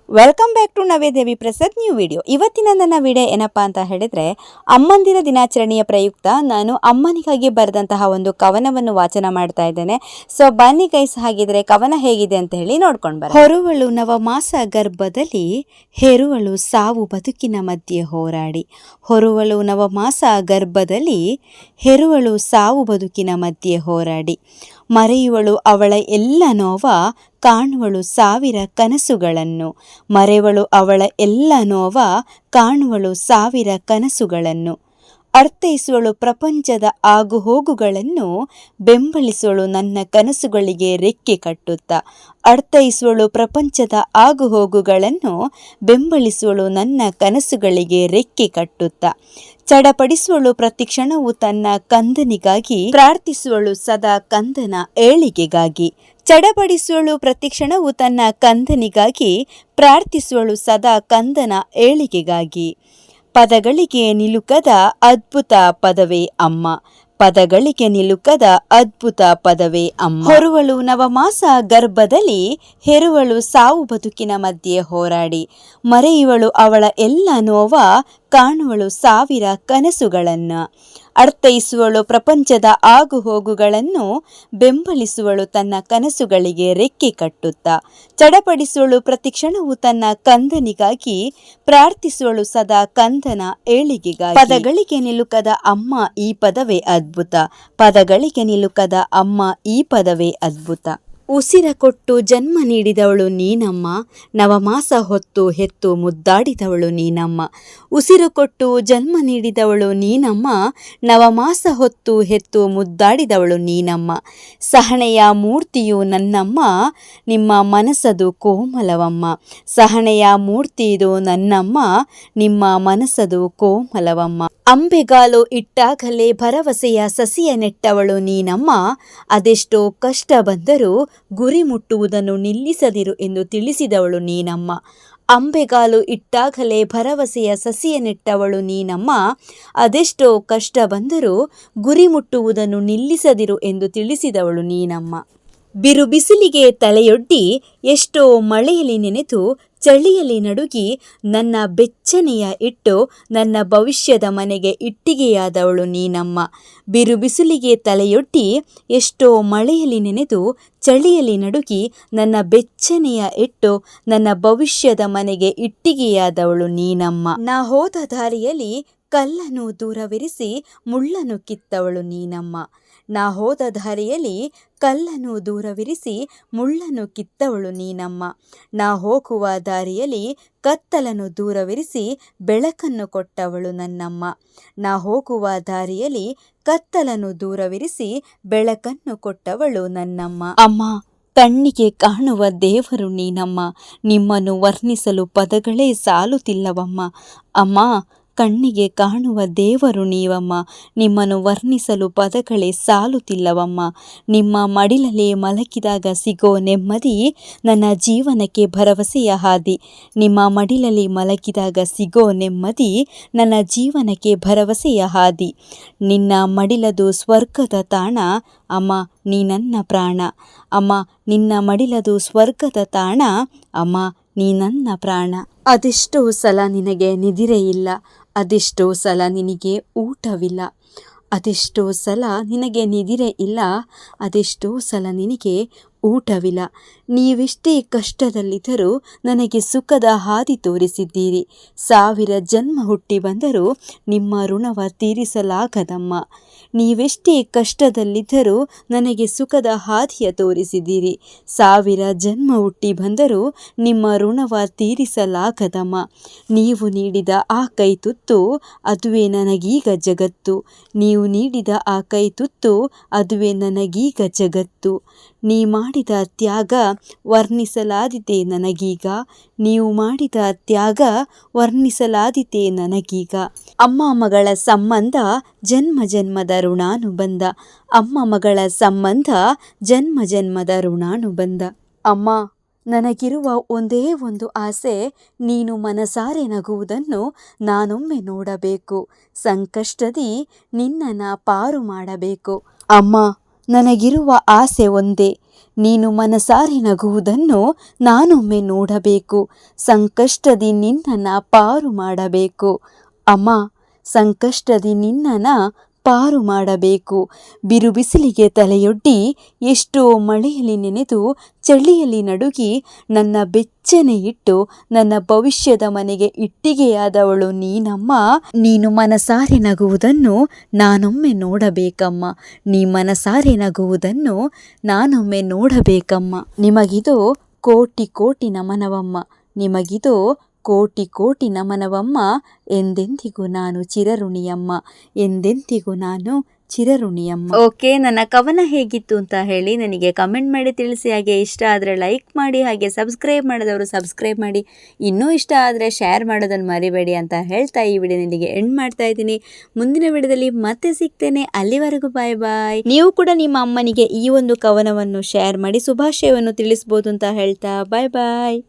Welcome back to Navedevi Prasad new video. ಇವತ್ತಿನ ನನ್ನ video ಏನಪ್ಪಾ ಅಂತ ಹೇಳಿದ್ರೆ, ಅಮ್ಮಂದಿರ ದಿನಾಚರಣೆಯ ಪ್ರಯುಕ್ತ ನಾನು ಅಮ್ಮನಿಗಾಗಿ ಬರೆದಂತಹ ಒಂದು ಕವನವನ್ನು ವಾಚನ ಮಾಡ್ತಾ ಇದ್ದೇನೆ. ಸೊ ಬನ್ನಿ ಗೈಸ್, ಹಾಗಿದ್ರೆ ಕವನ ಹೇಗಿದೆ ಅಂತ ಹೇಳಿ ನೋಡ್ಕೊಂಡು ಬರೋಣ. ಹೊರುವಳು ನವಮಾಸ ಗರ್ಭದಲ್ಲಿ, ಹೆರುವಳು ಸಾವು ಬದುಕಿನ ಮಧ್ಯೆ ಹೋರಾಡಿ. ಹೊರುವಳು ನವಮಾಸ ಗರ್ಭದಲ್ಲಿ, ಹೆರುವಳು ಸಾವು ಬದುಕಿನ ಮಧ್ಯೆ ಹೋರಾಡಿ. ಮರೆಯುವಳು ಅವಳ ಎಲ್ಲ ನೋವ, ಕಾಣುವಳು ಸಾವಿರ ಕನಸುಗಳನ್ನು. ಮರೆವಳು ಅವಳ ಎಲ್ಲ ನೋವ, ಕಾಣುವಳು ಸಾವಿರ ಕನಸುಗಳನ್ನು. ಅರ್ಥೈಸುವಳು ಪ್ರಪಂಚದ ಆಗುಹೋಗುಗಳನ್ನು, ಬೆಂಬಲಿಸುವಳು ನನ್ನ ಕನಸುಗಳಿಗೆ ರೆಕ್ಕೆ ಕಟ್ಟುತ್ತಾ. ಅರ್ಥೈಸುವಳು ಪ್ರಪಂಚದ ಆಗುಹೋಗುಗಳನ್ನು, ಬೆಂಬಲಿಸುವಳು ನನ್ನ ಕನಸುಗಳಿಗೆ ರೆಕ್ಕೆ ಕಟ್ಟುತ್ತಾ. ಚಡಪಡಿಸುವಳು ಪ್ರತಿಕ್ಷಣವು ತನ್ನ ಕಂದನಿಗಾಗಿ, ಪ್ರಾರ್ಥಿಸುವಳು ಸದಾ ಕಂದನ ಏಳಿಗೆಗಾಗಿ. ಚಡಪಡಿಸುವಳು ಪ್ರತಿಕ್ಷಣವು ತನ್ನ ಕಂದನಿಗಾಗಿ, ಪ್ರಾರ್ಥಿಸುವಳು ಸದಾ ಕಂದನ ಏಳಿಗೆಗಾಗಿ. ಪದಗಳಿಗೆ ನಿಲುಕದ ಅದ್ಭುತ ಪದವೇ ಅಮ್ಮ, ಪದಗಳಿಗೆ ನಿಲುಕದ ಅದ್ಭುತ ಪದವೇ ಅಮ್ಮ. ಹೊರುವಳು ನವಮಾಸ ಗರ್ಭದಲ್ಲಿ, ಹೆರುವಳು ಸಾವು ಬದುಕಿನ ಮಧ್ಯೆ ಹೋರಾಡಿ. ಮರೆಯುವಳು ಅವಳ ಎಲ್ಲ ನೋವ, ಕಾಣುವಳು ಸಾವಿರ ಕನಸುಗಳನ್ನು. ಅರ್ಥೈಸುವಳು ಪ್ರಪಂಚದ ಆಗುಹೋಗುಗಳನ್ನು, ಬೆಂಬಲಿಸುವಳು ತನ್ನ ಕನಸುಗಳಿಗೆ ರೆಕ್ಕೆ ಕಟ್ಟುತ್ತಾ. ಚಡಪಡಿಸುವಳು ಪ್ರತಿಕ್ಷಣವು ತನ್ನ ಕಂದನಿಗಾಗಿ, ಪ್ರಾರ್ಥಿಸುವಳು ಸದಾ ಕಂದನ ಏಳಿಗೆಗಾಗಿ. ಪದಗಳಿಗೆ ನಿಲುಕದ ಅಮ್ಮ ಈ ಪದವೇ ಅದ್ಭುತ, ಪದಗಳಿಗೆ ನಿಲುಕದ ಅಮ್ಮ ಈ ಪದವೇ ಅದ್ಭುತ. ಉಸಿರ ಕೊಟ್ಟು ಜನ್ಮ ನೀಡಿದವಳು ನೀನಮ್ಮ, ನವಮಾಸ ಹೊತ್ತು ಹೆತ್ತು ಮುದ್ದಾಡಿದವಳು ನೀನಮ್ಮ. ಉಸಿರು ಕೊಟ್ಟು ಜನ್ಮ ನೀಡಿದವಳು ನೀನಮ್ಮ, ನವಮಾಸ ಹೊತ್ತು ಹೆತ್ತು ಮುದ್ದಾಡಿದವಳು ನೀನಮ್ಮ. ಸಹನೆಯ ಮೂರ್ತಿಯು ನನ್ನಮ್ಮ, ನಿಮ್ಮ ಮನಸ್ಸದು ಕೋಮಲವಮ್ಮ. ಸಹನೆಯ ಮೂರ್ತಿಯಿದು ನನ್ನಮ್ಮ, ನಿಮ್ಮ ಮನಸ್ಸದು ಕೋಮಲವಮ್ಮ. ಅಂಬೆಗಾಲು ಇಟ್ಟಾಗಲೇ ಭರವಸೆಯ ಸಸಿಯ ನೆಟ್ಟವಳು ನೀನಮ್ಮ, ಅದೆಷ್ಟೋ ಕಷ್ಟ ಬಂದರೂ ಗುರಿ ಮುಟ್ಟುವುದನ್ನು ನಿಲ್ಲಿಸದಿರು ಎಂದು ತಿಳಿಸಿದವಳು ನೀನಮ್ಮ. ಅಂಬೆಗಾಲು ಇಟ್ಟಾಗಲೇ ಭರವಸೆಯ ಸಸಿಯ ನೆಟ್ಟವಳು ನೀನಮ್ಮ, ಅದೆಷ್ಟೋ ಕಷ್ಟ ಬಂದರೂ ಗುರಿ ಮುಟ್ಟುವುದನ್ನು ನಿಲ್ಲಿಸದಿರು ಎಂದು ತಿಳಿಸಿದವಳು ನೀನಮ್ಮ. ಬಿರು ಬಿಸಿಲಿಗೆ ತಲೆಯೊಡ್ಡಿ, ಎಷ್ಟೋ ಮಳೆಯಲ್ಲಿ ನೆನೆದು ಚಳಿಯಲ್ಲಿ ನಡುಗಿ, ನನ್ನ ಬೆಚ್ಚನೆಯ ಇಟ್ಟು ನನ್ನ ಭವಿಷ್ಯದ ಮನೆಗೆ ಇಟ್ಟಿಗೆಯಾದವಳು ನೀನಮ್ಮ. ಬಿರು ಬಿಸಿಲಿಗೆ ತಲೆಯೊಡ್ಡಿ, ಎಷ್ಟೋ ಮಳೆಯಲ್ಲಿ ನೆನೆದು ಚಳಿಯಲ್ಲಿ ನಡುಗಿ, ನನ್ನ ಬೆಚ್ಚನೆಯ ಇಟ್ಟು ನನ್ನ ಭವಿಷ್ಯದ ಮನೆಗೆ ಇಟ್ಟಿಗೆಯಾದವಳು ನೀನಮ್ಮ. ನಾ ಹೋದ ದಾರಿಯಲ್ಲಿ ಕಲ್ಲನ್ನು ದೂರವಿರಿಸಿ ಮುಳ್ಳನ್ನು ಕಿತ್ತವಳು ನೀನಮ್ಮ. ನಾ ಹೋದ ದಾರಿಯಲ್ಲಿ ಕಲ್ಲನ್ನು ದೂರವಿರಿಸಿ ಮುಳ್ಳನ್ನು ಕಿತ್ತವಳು ನೀನಮ್ಮ. ನಾ ಹೋಗುವ ದಾರಿಯಲ್ಲಿ ಕತ್ತಲನ್ನು ದೂರವಿರಿಸಿ ಬೆಳಕನ್ನು ಕೊಟ್ಟವಳು ನನ್ನಮ್ಮ. ನಾ ಹೋಗುವ ದಾರಿಯಲ್ಲಿ ಕತ್ತಲನ್ನು ದೂರವಿರಿಸಿ ಬೆಳಕನ್ನು ಕೊಟ್ಟವಳು ನನ್ನಮ್ಮ. ಅಮ್ಮ, ಕಣ್ಣಿಗೆ ಕಾಣುವ ದೇವರು ನೀನಮ್ಮ, ನಿಮ್ಮನ್ನು ವರ್ಣಿಸಲು ಪದಗಳೇ ಸಾಲುತ್ತಿಲ್ಲವಮ್ಮ. ಅಮ್ಮ, ಕಣ್ಣಿಗೆ ಕಾಣುವ ದೇವರು ನೀವಮ್ಮ, ನಿಮ್ಮನ್ನು ವರ್ಣಿಸಲು ಪದಗಳೇ ಸಾಲುತ್ತಿಲ್ಲವಮ್ಮ. ನಿಮ್ಮ ಮಡಿಲಲ್ಲಿ ಮಲಗಿದಾಗ ಸಿಗೋ ನೆಮ್ಮದಿ, ನನ್ನ ಜೀವನಕ್ಕೆ ಭರವಸೆಯ ಹಾದಿ. ನಿಮ್ಮ ಮಡಿಲಲ್ಲಿ ಮಲಗಿದಾಗ ಸಿಗೋ ನೆಮ್ಮದಿ, ನನ್ನ ಜೀವನಕ್ಕೆ ಭರವಸೆಯ ಹಾದಿ. ನಿನ್ನ ಮಡಿಲದು ಸ್ವರ್ಗದ ತಾಣ, ಅಮ್ಮ ನೀ ನನ್ನ ಪ್ರಾಣ. ಅಮ್ಮ, ನಿನ್ನ ಮಡಿಲದು ಸ್ವರ್ಗದ ತಾಣ, ಅಮ್ಮ ನೀ ನನ್ನ ಪ್ರಾಣ. ಅದೆಷ್ಟೋ ಸಲ ನಿನಗೆ ನಿದಿರೆ ಇಲ್ಲ, ಅದೆಷ್ಟೋ ಸಲ ನಿನಗೆ ಊಟವಿಲ್ಲ. ಅದೆಷ್ಟೋ ಸಲ ನಿನಗೆ ನಿದಿರೆ ಇಲ್ಲ, ಅದೆಷ್ಟೋ ಸಲ ನಿನಗೆ ಊಟವಿಲ್ಲ. ನೀವೆಷ್ಟೇ ಕಷ್ಟದಲ್ಲಿದ್ದರೂ ನನಗೆ ಸುಖದ ಹಾದಿ ತೋರಿಸಿದ್ದೀರಿ. ಸಾವಿರ ಜನ್ಮ ಹುಟ್ಟಿ ಬಂದರೂ ನಿಮ್ಮ ಋಣವ ತೀರಿಸಲಾಗದಮ್ಮ. ನೀವೆಷ್ಟೇ ಕಷ್ಟದಲ್ಲಿದ್ದರೂ ನನಗೆ ಸುಖದ ಹಾದಿಯ ತೋರಿಸಿದ್ದೀರಿ. ಸಾವಿರ ಜನ್ಮ ಹುಟ್ಟಿ ಬಂದರೂ ನಿಮ್ಮ ಋಣವ ತೀರಿಸಲಾಗದಮ್ಮ. ನೀವು ನೀಡಿದ ಆ ಕೈ ತುತ್ತು, ಅದುವೇ ನನಗೀಗ ಜಗತ್ತು. ನೀವು ನೀಡಿದ ಆ ಕೈ ತುತ್ತು, ಅದುವೇ ನನಗೀಗ ಜಗತ್ತು. ನೀ ಮಾಡಿದ ತ್ಯಾಗ ವರ್ಣಿಸಲಾದಿತೆ ನನಗೀಗ. ನೀವು ಮಾಡಿದ ತ್ಯಾಗ ವರ್ಣಿಸಲಾದಿತೆ ನನಗೀಗ. ಅಮ್ಮ ಮಗಳ ಸಂಬಂಧ ಜನ್ಮ ಜನ್ಮದ ಋಣಾನುಬಂಧ. ಅಮ್ಮ ಮಗಳ ಸಂಬಂಧ ಜನ್ಮ ಜನ್ಮದ ಋಣಾನುಬಂಧ. ಅಮ್ಮ, ನನಗಿರುವ ಒಂದೇ ಒಂದು ಆಸೆ, ನೀನು ಮನಸಾರೆ ನಗುವುದನ್ನು ನಾನೊಮ್ಮೆ ನೋಡಬೇಕು. ಸಂಕಷ್ಟದಿ ನಿನ್ನನ್ನು ಪಾರು ಮಾಡಬೇಕು. ಅಮ್ಮ, ನನಗಿರುವ ಆಸೆ ಒಂದೇ, ನೀನು ಮನಸಾರೆ ನಗುವುದನ್ನು ನಾನೊಮ್ಮೆ ನೋಡಬೇಕು. ಸಂಕಷ್ಟದಿ ನಿನ್ನನ್ನು ಪಾರು ಮಾಡಬೇಕು. ಅಮ್ಮ, ಸಂಕಷ್ಟದಿ ನಿನ್ನನ್ನು ಪಾರು ಮಾಡಬೇಕು. ಬಿರು ಬಿಸಿಲಿಗೆ ತಲೆಯೊಡ್ಡಿ ಎಷ್ಟೋ ಮಳೆಯಲ್ಲಿ ನೆನೆದು ಚಳಿಯಲ್ಲಿ ನಡುಗಿ ನನ್ನ ಬೆಚ್ಚನೆ ಇಟ್ಟು ನನ್ನ ಭವಿಷ್ಯದ ಮನೆಗೆ ಇಟ್ಟಿಗೆಯಾದವಳು ನೀನಮ್ಮ. ನೀನು ಮನಸಾರೆ ನಗುವುದನ್ನು ನಾನೊಮ್ಮೆ ನೋಡಬೇಕಮ್ಮ. ನೀ ಮನಸಾರೆ ನಗುವುದನ್ನು ನಾನೊಮ್ಮೆ ನೋಡಬೇಕಮ್ಮ. ನಿಮಗಿದು ಕೋಟಿ ಕೋಟಿ ನಮನವಮ್ಮ. ನಿಮಗಿದು ಕೋಟಿ ಕೋಟಿ ನಮನವಮ್ಮ. ಎಂದೆಂದಿಗೂ ನಾನು ಚಿರಋಣಿಯಮ್ಮ. ಎಂದೆಂದಿಗೂ ನಾನು ಚಿರಋಣಿಯಮ್ಮ. ಓಕೆ, ನನ್ನ ಕವನ ಹೇಗಿತ್ತು ಅಂತ ಹೇಳಿ ನನಗೆ ಕಮೆಂಟ್ ಮಾಡಿ ತಿಳಿಸಿ. ಹಾಗೆ ಇಷ್ಟ ಆದರೆ ಲೈಕ್ ಮಾಡಿ, ಹಾಗೆ ಸಬ್ಸ್ಕ್ರೈಬ್ ಮಾಡಿದವರು ಸಬ್ಸ್ಕ್ರೈಬ್ ಮಾಡಿ, ಇನ್ನೂ ಇಷ್ಟ ಆದರೆ ಶೇರ್ ಮಾಡೋದನ್ನು ಮರಿಬೇಡಿ ಅಂತ ಹೇಳ್ತಾ ಈ ವಿಡಿಯೋ ಇಲ್ಲಿಗೆ ಎಂಡ್ ಮಾಡ್ತಾ ಇದ್ದೀನಿ. ಮುಂದಿನ ವಿಡಿಯೋದಲ್ಲಿ ಮತ್ತೆ ಸಿಗ್ತೇನೆ. ಅಲ್ಲಿವರೆಗೂ ಬಾಯ್ ಬಾಯ್. ನೀವು ಕೂಡ ನಿಮ್ಮ ಅಮ್ಮನಿಗೆ ಈ ಒಂದು ಕವನವನ್ನು ಶೇರ್ ಮಾಡಿ ಶುಭಾಶಯವನ್ನು ತಿಳಿಸ್ಬೋದು ಅಂತ ಹೇಳ್ತಾ ಬಾಯ್ ಬಾಯ್.